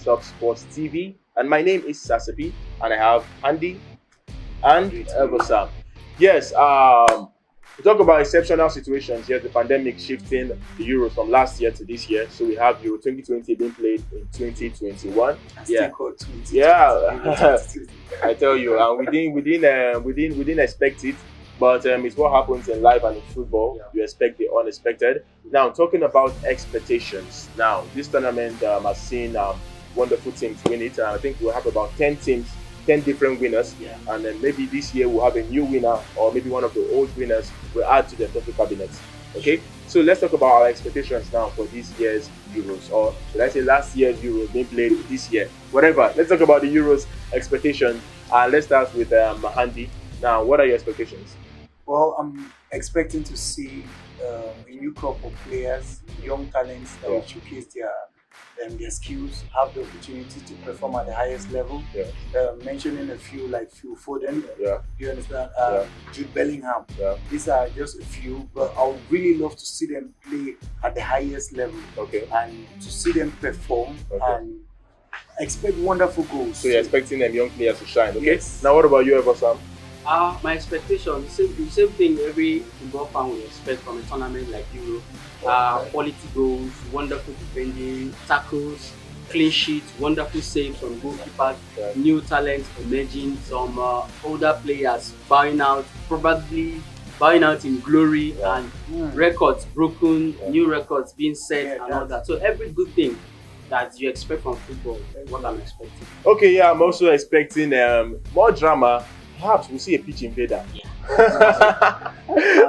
Stop Sports TV. And my name is Sasabi, and I have Andy and Eversam. Yes, we talk about exceptional situations. Yes, the pandemic shifting the Euros from last year to this year. So we have Euro 2020 being played in 2021. Yeah, yeah. I tell you, and we didn't expect it. But it's what happens in life and in football. You expect the unexpected. Now, talking about expectations. Now, this tournament has seen wonderful teams win it. And I think we'll have about 10 teams, 10 different winners. Yeah. And then maybe this year we'll have a new winner, or maybe one of the old winners will add to the trophy cabinet. Okay? So let's talk about our expectations now for this year's Euros. Or should I say last year's Euros being played this year? Whatever. Let's talk about the Euros expectations. And let's start with Mahandi. Now, what are your expectations? Well, I'm expecting to see a new crop of players, young talents that will showcase their skills, have the opportunity to perform at the highest level. Yeah. Mentioning a few like Phil Foden, you understand, Jude Bellingham. Yeah. These are just a few, but I would really love to see them play at the highest level. Okay. And to see them perform and expect wonderful goals. So you're expecting them young players to shine, okay? Yes. Now what about you, Eversam? My expectation, the same thing every football fan will expect from a tournament like Euro. Quality goals, wonderful defending, tackles, clean sheets, wonderful saves from goalkeepers, new talents emerging, some older players probably bowing out in glory, and records broken, new records being set and all that. So every good thing that you expect from football is what I'm expecting. Okay, yeah, I'm also expecting more drama. Perhaps we'll see a pitch invader.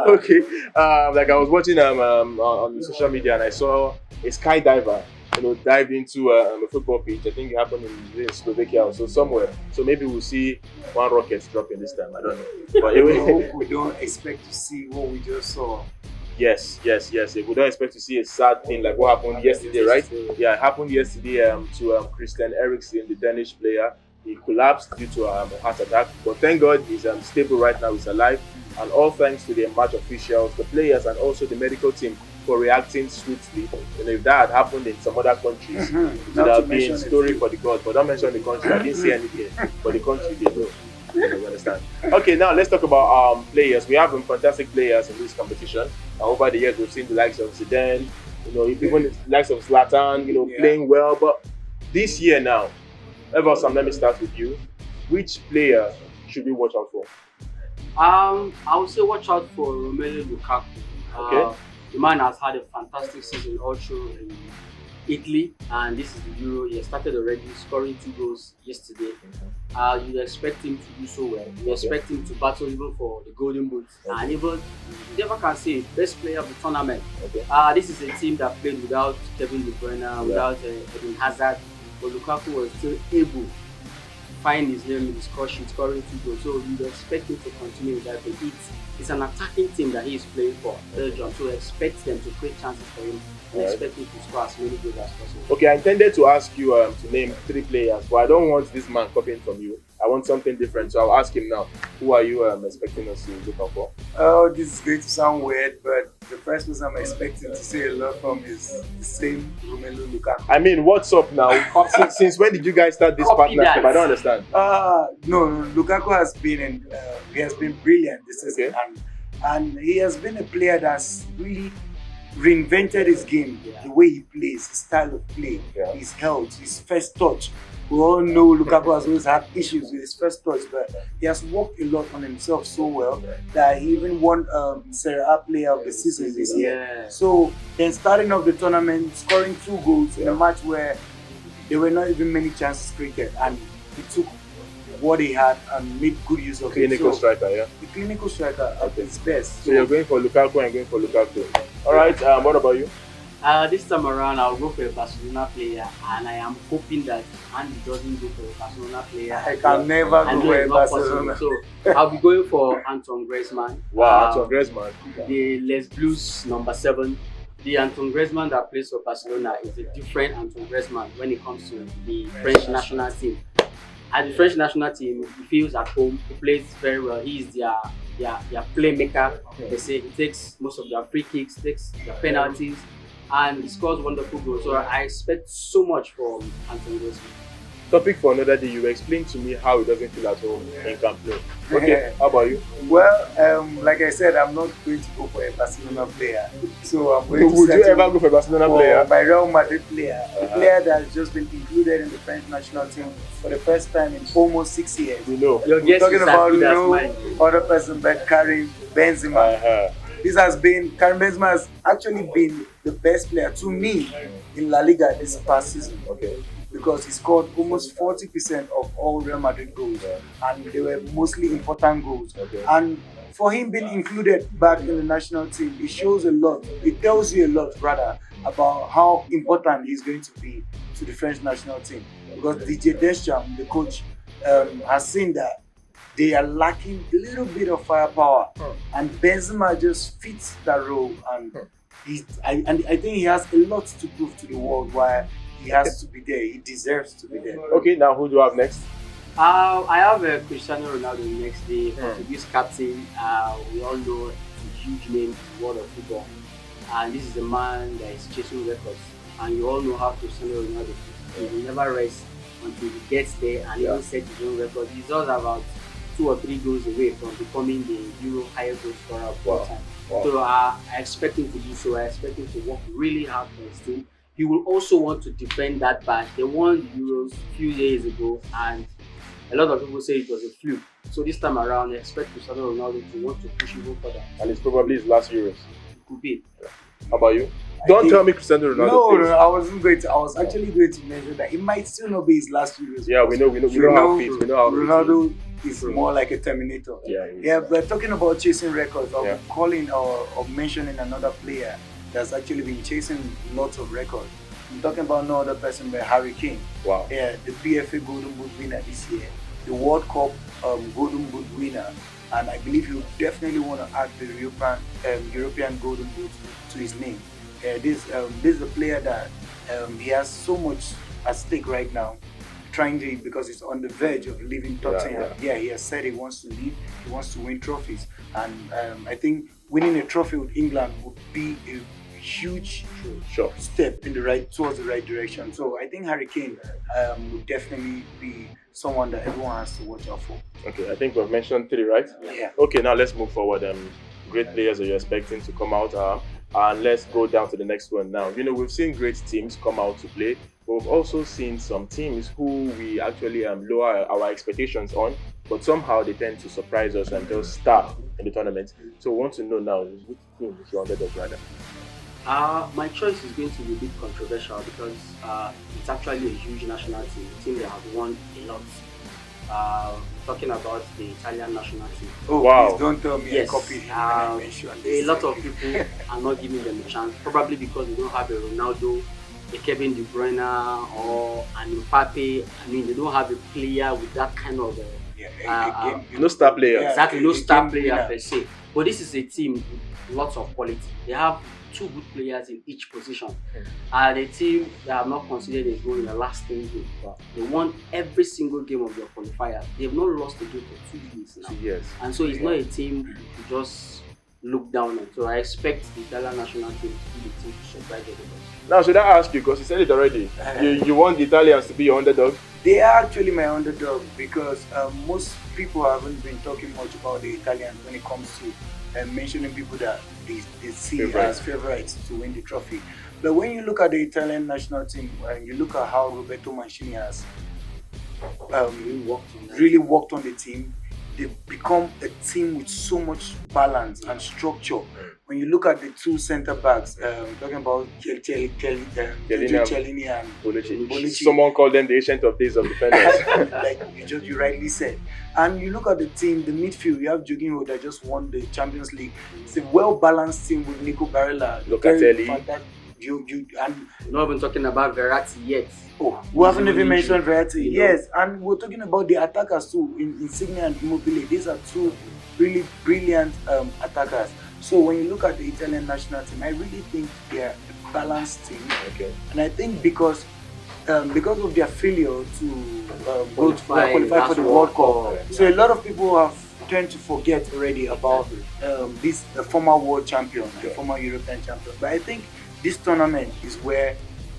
Okay. Like I was watching on social media and I saw a skydiver, dive into a football pitch. I think it happened in Slovakia or so somewhere. So maybe we'll see one rocket dropping this time. I don't know. But anyway, we don't expect to see what we just saw. Yes. We don't expect to see a sad thing like what happened yesterday, right? Yeah, it happened yesterday to Christian Eriksen, the Danish player. He collapsed due to a heart attack, but thank God he's stable right now, he's alive. And all thanks to the match officials, the players, and also the medical team for reacting swiftly. If that had happened in some other countries, it would have been story for the gods. But don't mention the country, I didn't say anything, but the country did know. You understand? Okay, now let's talk about players. We have fantastic players in this competition. Over the years, we've seen the likes of Zidane, even the likes of Zlatan, playing well. But this year now, Eversam, let me start with you. Which player should we watch out for? I would say watch out for Romelu Lukaku. Okay. The man has had a fantastic season also in Italy, and this is the Euro. He has started already, scoring 2 goals yesterday. You expect him to do so well. You expect him to battle even for the Golden Boot, and even you never can say best player of the tournament. This is a team that played without Kevin De Bruyne, without Eden Hazard. But Lukaku was still able to find his name in the score sheet, scoring 2 goals. So you expect him to continue with that. But it's an attacking team that he is playing for, Belgium. So expect them to create chances for him and expect him to score as many goals as possible. Okay, I intended to ask you to name 3 players, but I don't want this man copying from you. I want something different, so I'll ask him now. Who are you expecting us to look out for? Oh, this is going to sound weird, but the first person I'm expecting to say a lot from is the same Romelu Lukaku. I mean, what's up now? Since when did you guys start this partnership? I don't understand. No, Lukaku has been brilliant this season, and he has been a player that's really reinvented his game, the way he plays, his style of play, his health, his first touch. We all know Lukaku has always had issues with his first touch, but he has worked a lot on himself so well that he even won Serie A Player of the Season this year. So then starting off the tournament, scoring 2 goals in a match where there were not even many chances created, and he took what he had and made good use of it. Clinical striker, yeah? The clinical striker at his best. So you're going for Lukaku and going for Lukaku. Alright, what about you? This time around, I'll go for a Barcelona player, and I am hoping that Andy doesn't go for a Barcelona player. I can never go for a Barcelona. So I'll be going for Antoine Griezmann. Wow, Antoine Griezmann. The Les Blues number 7. The Antoine Griezmann that plays for Barcelona is a different Antoine Griezmann when it comes to the French national team. At the French national team, he feels at home. He plays very well. He is their playmaker. They say he takes most of their free kicks, takes their penalties. and he scores wonderful goals. So I expect so much from Anthony Griezmann. Topic for another day. You explain to me how he doesn't feel at home in Camp Nou. Okay, how about you? Well, like I said, I'm not going to go for a Barcelona player. So I'm going to Would you ever go for a Barcelona player? My Real Madrid player, a player that has just been included in the French national team for the first time in almost 6 years. We know. Your We're guess talking is about as good as no mine. other person but Karim Benzema. Karim Benzema has actually been the best player to me in La Liga this past season. Okay. Because he scored almost 40% of all Real Madrid goals, and they were mostly important goals. Okay. And for him being included back in the national team, it shows a lot. It tells you a lot, rather, about how important he's going to be to the French national team. Because DJ Deschamps, the coach, has seen that they are lacking a little bit of firepower, and Benzema just fits that role. And I think he has a lot to prove to the world why he has to be there. He deserves to be there. Okay, now who do you have next? I have Cristiano Ronaldo next day, Portuguese captain. We all know it's a huge name in the world of football, and this is a man that is chasing records. And you all know how Cristiano Ronaldo is. He will never rest until he gets there and even set his own record. He's just about 2 or 3 goals away from becoming the Euro highest goal scorer of all time. Wow. So I expect him to do so. I expect him to work really hard for his team. He will also want to defend that badge. They won the Euros a few days ago, and a lot of people say it was a fluke. So this time around, I expect Cristiano Ronaldo to want to push even further. And it's probably his last Euros. It could be. How about you? Don't tell me Cristiano Ronaldo. No, I wasn't going to. I was actually going to mention that it might still not be his last Euros. Yeah, we know how fit. We know how Ronaldo is more like a Terminator. Yeah, but talking about chasing records, I'll be calling or mentioning another player that's actually been chasing lots of records. I'm talking about no other person but Harry Kane. Wow. Yeah, the PFA Golden Boot winner this year, the World Cup Golden Boot winner, and I believe he would definitely want to add the European Golden Boot to his name. This is a player that he has so much at stake right now, because he's on the verge of leaving Tottenham. Yeah, he has said he wants to leave. He wants to win trophies, and I think winning a trophy with England would be a huge step in towards the right direction. So I think Harry Kane would definitely be someone that everyone has to watch out for. Okay, I think we've mentioned 3, right? Yeah. Okay, now let's move forward. Great players that you're expecting to come out, and let's go down to the next one now. You know, we've seen great teams come out to play, but we've also seen some teams who we actually lower our expectations on, but somehow they tend to surprise us and just star in the tournament. So we want to know now, which team is your underdog rather? My choice is going to be a bit controversial because it's actually a huge national team, a team that has won a lot. Talking about the Italian national team. Oh, wow. Please don't tell me yes, I copied him when I mentioned this. A lot of people are not giving them a chance, probably because they don't have a Ronaldo, a Kevin De Bruyne, or an Mbappe. I mean, they don't have a player with that kind of no star player. Exactly, no star player per se. But this is a team with lots of quality. They have 2 good players in each position. The team that have not considered a goal in the last 10 games. They won every single game of their qualifier. They have not lost a game for 2 years now. Yes. And so it's not a team to just look down on. So I expect the Italian national team to be the team to surprise everybody. Now, should I ask you, because you said it already, you want the Italians to be your underdog? They are actually my underdog because most people haven't been talking much about the Italians when it comes to mentioning people that they see as favorites to win the trophy. But when you look at the Italian national team and you look at how Roberto Mancini has really worked on the team, they've become a team with so much balance and structure. When you look at the 2 centre backs, talking about Chiellini and Bonucci. Someone called them the ancient of days of defenders. Like you rightly said. And you look at the team, the midfield, you have Jorginho that just won the Champions League. It's a well-balanced team with Nico Barella. Locatelli. And we're not even talking about Verratti yet. Oh, we haven't even mentioned Verratti. Yes, and we're talking about the attackers too, Insigne and Immobile. These are 2 really brilliant attackers. So when you look at the Italian national team, I really think they're a balanced team. Okay. And I think because of their failure to qualify for the World Cup, so a lot of people have tend to forget already about this former world champion, former European champion. But I think this tournament is where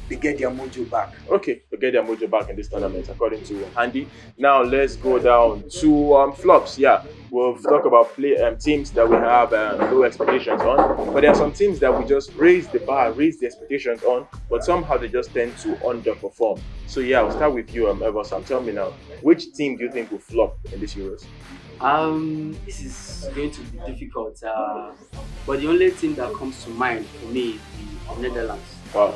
they get their mojo back. Okay, to get their mojo back in this tournament, according to Andy. Now let's go down to flops. Yeah, we've talked about teams that we have low expectations on, but there are some teams that we just raise the bar, raise the expectations on, but somehow they just tend to underperform. So yeah, I'll start with you, Everson. Tell me now, which team do you think will flop in this Euros? This is going to be difficult, but the only team that comes to mind for me is the Netherlands. Wow.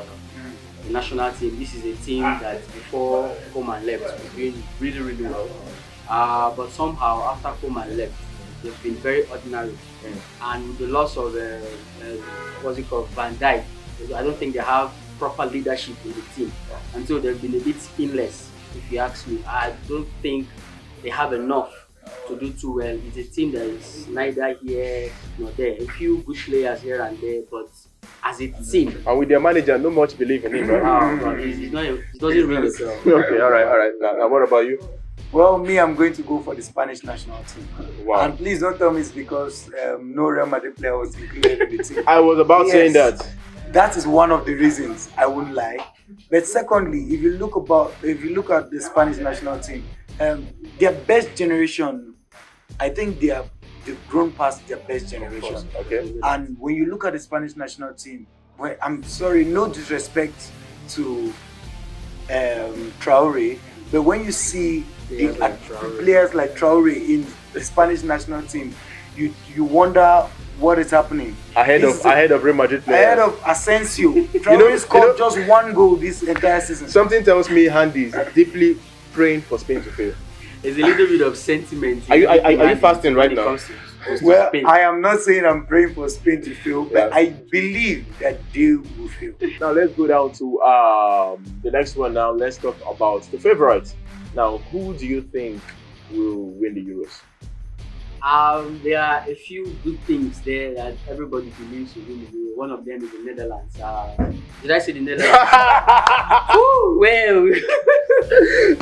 The national team. This is a team that before Coman left was doing really, really well. But somehow after Coman left, they've been very ordinary. And with the loss of what's it called, Van Dijk, I don't think they have proper leadership in the team. And so they've been a bit spineless, if you ask me. I don't think they have enough to do too well. It's a team that is neither here nor there. A few good players here and there, but as a team, and with their manager, no much believe in him, right? It doesn't ring a bell. Okay, all right. Now, what about you? Well, me, I'm going to go for the Spanish national team. Wow. And please don't tell me it's because no Real Madrid player was included in the team. I was about saying that. That is one of the reasons, I wouldn't lie. But secondly, if you look at the Spanish national team, their best generation, I think they've grown past their best generation. Okay. And when you look at the Spanish national team, well, I'm sorry, no disrespect to Traore, but when you see players like Traore in the Spanish national team, you wonder what is happening. Ahead of Real Madrid players. Ahead of Asensio. Traore scored just one goal this entire season. Something tells me Andy is deeply praying for Spain to fail. There's a little bit of sentiment. Are you fasting right now? Well, I am not saying I'm praying for Spain to fail, but I believe that they will fail. Now let's go down to the next one. Now let's talk about the favorites. Now, who do you think will win the Euros? There are a few good things there that everybody believes will win the Euro. One of them is the Netherlands. Did I say the Netherlands? Well,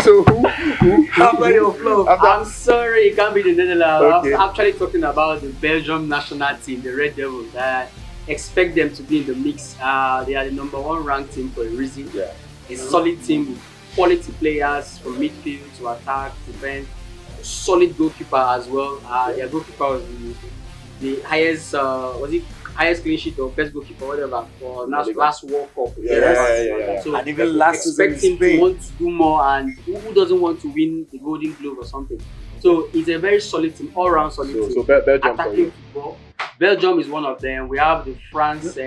so who? I'm sorry, it can't be the Netherlands. Okay. I'm actually talking about the Belgium national team, the Red Devils. I expect them to be in the mix. They are the number one ranked team for a reason. Yeah. A solid team with quality players from midfield to attack, defense. Solid goalkeeper as well. Their goalkeeper was the highest, highest clean sheet or best goalkeeper, whatever, for last World Cup. Yeah. So and even last season, expect him to want to do more, and who doesn't want to win the Golden Glove or something? So it's a very solid team, all-round solid team. So Belgium for attacking you. football. Belgium is one of them. We have the France.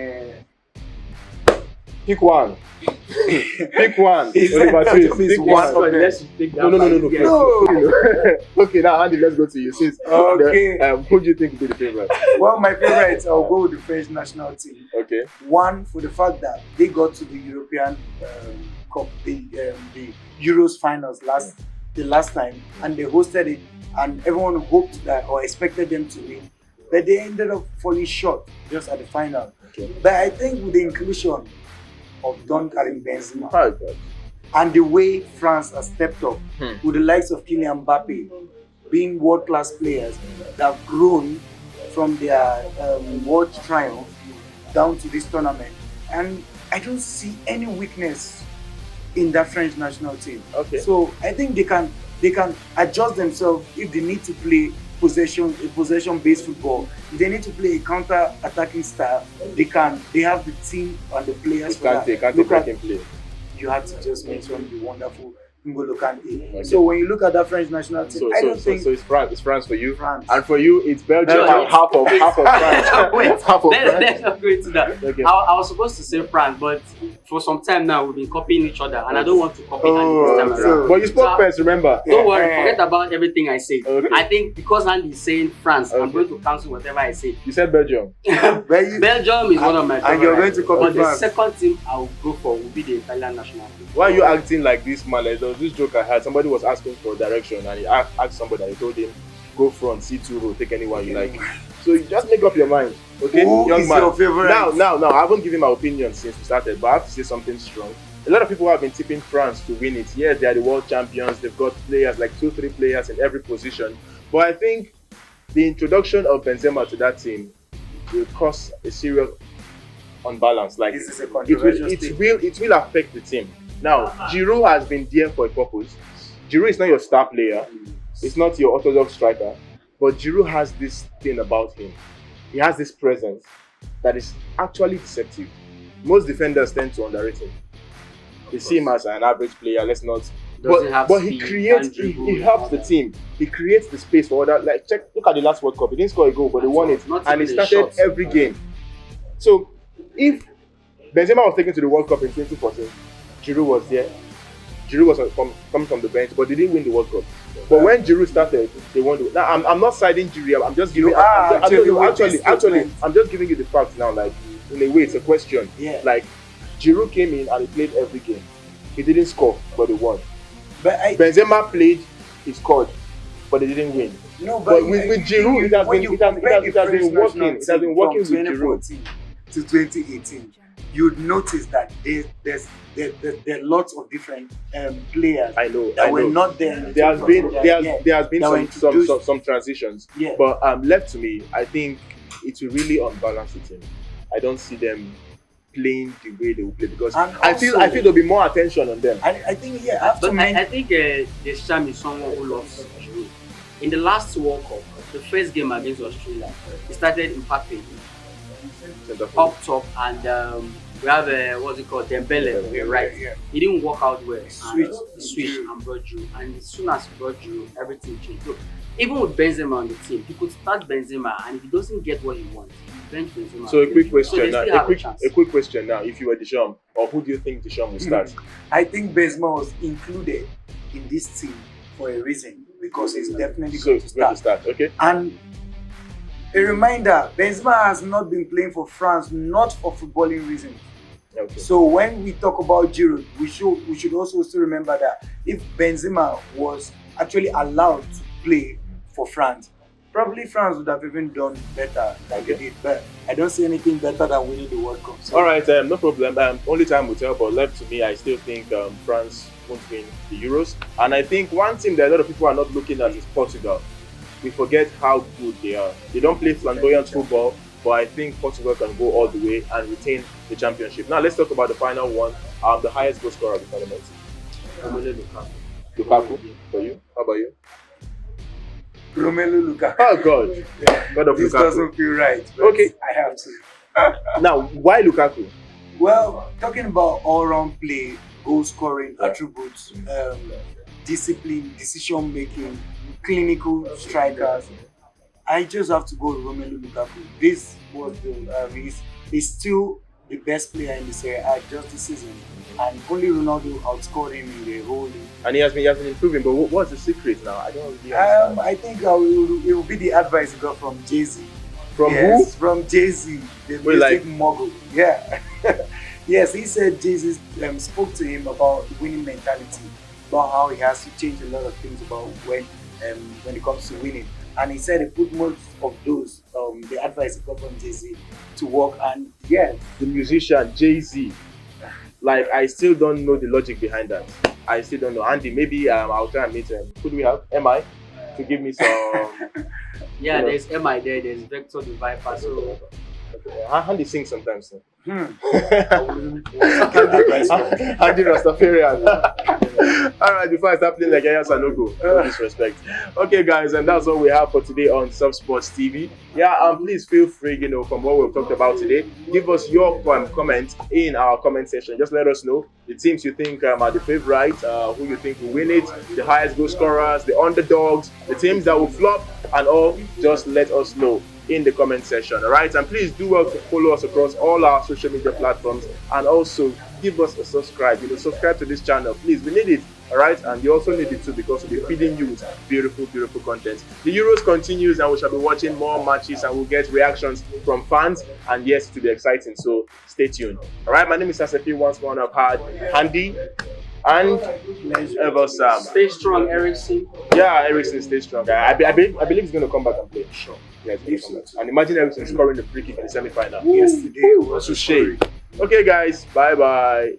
Pick one. Pick one. Pick one. Let's take that. No. Okay, now Andy, let's go to you. Okay. Who do you think will be the favorite? Well, my favorites, I'll go with the French national team. Okay. One, for the fact that they got to the European Cup, the Euros finals the last time, and they hosted it, and everyone hoped that or expected them to win, but they ended up falling short just at the final. Okay. But I think with the inclusion of Don Karim Benzema Oh, God. and the way France has stepped up with the likes of Kylian Mbappe being world-class players that have grown from their world triumph down to this tournament, and I don't see any weakness in that French national team. Okay. So I think they can adjust themselves if they need to play possession-based football. If they need to play a counter-attacking style, they can. They have the team and the players for that. They can play. You have to just mention the wonderful N'Golo Kante. Okay. So when you look at that French national team, I don't think so it's France. It's France for you. France. And for you, it's Belgium. And half of France. Wait, half of France. let's not go into that. Okay. I was supposed to say France, but for some time now we've been copying each other, and I don't want to copy Andy this time around. But you spoke first, remember? Don't worry, forget about everything I said. Okay. I think because Andy is saying France, I'm Okay. going to cancel whatever I say. You said Belgium. Belgium is one of my favorites. and you're going to copy But the France. second team I will go for will be the Italian national team. Why are you acting like this, man? Like, there was this joke I had. Somebody was asking for direction, and he asked somebody, and he told him, go front, C2 row, take anyone you like. So you just make up your mind, okay? Who Young is man. your favorite? Now, I haven't given my opinion since we started, but I have to say something strong. A lot of people have been tipping France to win it. Yes, they are the world champions. They've got players, like 2-3 players in every position. But I think the introduction of Benzema to that team will cause a serious unbalanced. Like This is a controversial statement. it will affect the team. Now, Giroud has been there for a purpose. Giroud is not your star player. It's not your orthodox striker. But Giroud has this thing about him. He has this presence that is actually deceptive. Most defenders tend to underrate him. They see him as an average player. Let's not. But he creates. He helps the team. He creates the space for other. Like look at the last World Cup. He didn't score a goal, but they won it, and he started every game. So if Benzema was taken to the World Cup in 2014, Giroud was there. Giroud was coming from the bench, but they didn't win the World Cup. But when Giroud started, they won the. Now I'm not siding Giroud. I'm just giving. Actually, I'm just giving you the facts now. Like in a way, it's a question. Yeah. Like Giroud came in and he played every game. He didn't score, but they won. But Benzema played, he scored, but they didn't win. No, but with Giroud, it has been working. It has been working with Giroud. To 2018, you'd notice that there are lots of different players were not there. There has been some transitions. Yeah. But left to me, I think it will really unbalance the team. I don't see them playing the way they will play because I feel there'll be more attention on them. I think I think Deschamps is someone who loves Giroud. In the last World Cup, the first game against Australia, he started impacting up top, and we have what's it called, Dembele, right? Yeah. He didn't work out well. Switch And brought Giroud, and as soon as he brought Giroud, everything changed. Look, even with Benzema on the team, he could start Benzema, and if he doesn't get what he wants, he bench Benzema. So a quick question now. A quick question now. If you were Deschamps, or who do you think Deschamps will start? I think Benzema was included in this team for a reason because he's definitely going to start. Okay. And a reminder, Benzema has not been playing for France, not for footballing reasons. Okay. So when we talk about Giroud, we should also still remember that if Benzema was actually allowed to play for France, probably France would have even done better than they did. But I don't see anything better than winning the World Cup. So. All right, no problem. Only time will tell. But left to me, I still think France won't win the Euros. And I think one team that a lot of people are not looking at is Portugal. We forget how good they are. They don't play flamboyant football, but I think Portugal can go all the way and retain the championship. Now let's talk about the final one. The highest goal scorer of the tournament. Lukaku. For you? How about you? Romelu Lukaku. Oh God. God of This Lukaku. doesn't feel right. But Okay. I have to. Now, why Lukaku? Well, talking about all-round play, goal scoring attributes, discipline, decision making, clinical strikers, I just have to go with Romelu Lukaku. This was he's still the best player in the Serie A just this season, and only Ronaldo outscored him in the whole league. And he has been improving, but what's the secret now? I don't really understand. I think it will be the advice he got from Jay-Z. From who? who? From Jay-Z, the Wait, music mogul. Yeah. Yes, he said Jay-Z spoke to him about winning mentality, about how he has to change a lot of things about when it comes to winning. And he said he put most of those, the advice he got from Jay-Z to work. And yeah, The musician Jay-Z. Like, I still don't know the logic behind that. I still don't know. Andy, maybe I'll try and meet him. Who do we have? MI? To give me some. Yeah, there's MI there, there's Vector the Viper. So Andy sings sometimes. So. Hmm. Andy Rastafarian. Alright, before I start playing like Yaya Sanogo, no disrespect. Okay, guys, and that's all we have for today on Sub Sports TV. Yeah, please feel free, from what we've talked about today, give us your comments in our comment section. Just let us know the teams you think are the favorite, who you think will win it, the highest goal scorers, the underdogs, the teams that will flop, and all. Just let us know in the comment section. All right, and please do well to follow us across all our social media platforms, and also give us a subscribe. Subscribe to this channel, please. We need it. All right, and you also need it too, because we'll be feeding you with beautiful content. The Euros continues, and we shall be watching more matches, and we'll get reactions from fans, and yes, to be exciting. So stay tuned. All right, my name is Sasepi. Once more, I've had Handy and Ever Sam. stay strong, Ericsson. Yeah, Ericsson, stay strong. I believe he's going to come back and play. Sure. Yeah, he's gonna come back. And imagine Ericsson scoring the free kick in the semi-final. Yesterday was Touche. Okay, guys. Bye-bye.